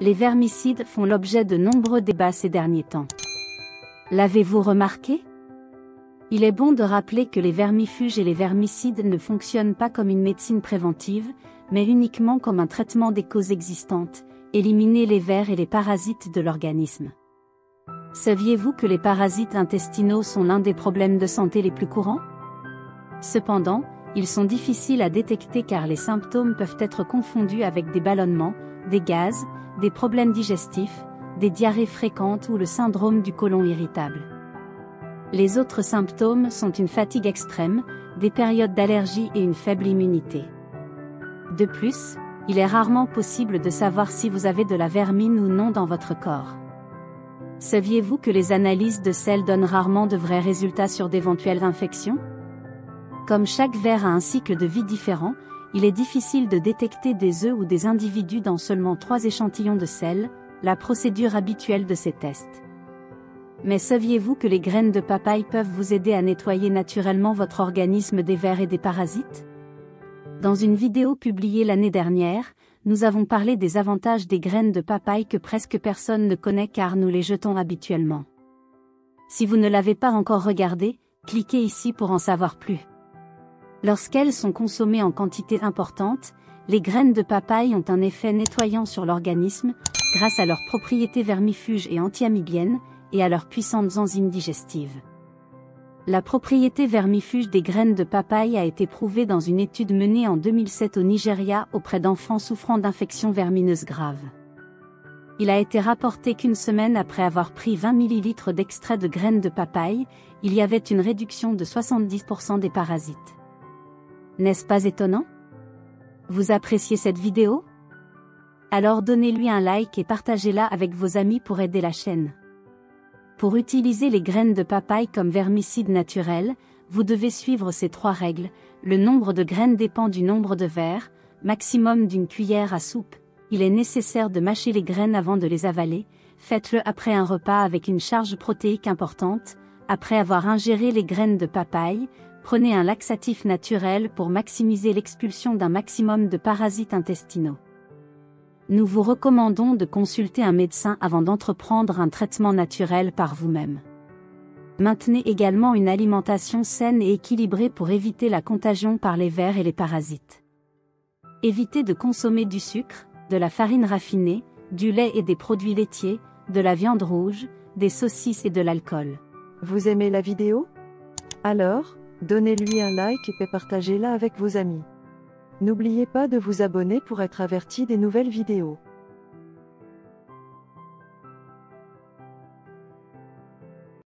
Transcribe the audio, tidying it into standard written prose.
Les vermicides font l'objet de nombreux débats ces derniers temps. L'avez-vous remarqué? Il est bon de rappeler que les vermifuges et les vermicides ne fonctionnent pas comme une médecine préventive, mais uniquement comme un traitement des causes existantes, éliminer les vers et les parasites de l'organisme. Saviez-vous que les parasites intestinaux sont l'un des problèmes de santé les plus courants? Cependant, ils sont difficiles à détecter car les symptômes peuvent être confondus avec des ballonnements, des gaz, des problèmes digestifs, des diarrhées fréquentes ou le syndrome du côlon irritable. Les autres symptômes sont une fatigue extrême, des périodes d'allergie et une faible immunité. De plus, il est rarement possible de savoir si vous avez de la vermine ou non dans votre corps. Saviez-vous que les analyses de sel donnent rarement de vrais résultats sur d'éventuelles infections? Comme chaque ver a un cycle de vie différent, il est difficile de détecter des œufs ou des individus dans seulement 3 échantillons de sel, la procédure habituelle de ces tests. Mais saviez-vous que les graines de papaye peuvent vous aider à nettoyer naturellement votre organisme des vers et des parasites? Dans une vidéo publiée l'année dernière, nous avons parlé des avantages des graines de papaye que presque personne ne connaît car nous les jetons habituellement. Si vous ne l'avez pas encore regardé, cliquez ici pour en savoir plus. Lorsqu'elles sont consommées en quantité importante, les graines de papaye ont un effet nettoyant sur l'organisme, grâce à leurs propriétés vermifuges et anti-amibiennes, et à leurs puissantes enzymes digestives. La propriété vermifuge des graines de papaye a été prouvée dans une étude menée en 2007 au Nigeria auprès d'enfants souffrant d'infections vermineuses graves. Il a été rapporté qu'une semaine après avoir pris 20 ml d'extrait de graines de papaye, il y avait une réduction de 70% des parasites. N'est-ce pas étonnant? Vous appréciez cette vidéo? Alors donnez-lui un like et partagez-la avec vos amis pour aider la chaîne. Pour utiliser les graines de papaye comme vermicide naturel, vous devez suivre ces 3 règles. Le nombre de graines dépend du nombre de vers, maximum d'une cuillère à soupe. Il est nécessaire de mâcher les graines avant de les avaler. Faites-le après un repas avec une charge protéique importante. Après avoir ingéré les graines de papaye, prenez un laxatif naturel pour maximiser l'expulsion d'un maximum de parasites intestinaux. Nous vous recommandons de consulter un médecin avant d'entreprendre un traitement naturel par vous-même. Maintenez également une alimentation saine et équilibrée pour éviter la contagion par les vers et les parasites. Évitez de consommer du sucre, de la farine raffinée, du lait et des produits laitiers, de la viande rouge, des saucisses et de l'alcool. Vous aimez la vidéo? Alors, donnez-lui un like et partagez-la avec vos amis. N'oubliez pas de vous abonner pour être averti des nouvelles vidéos.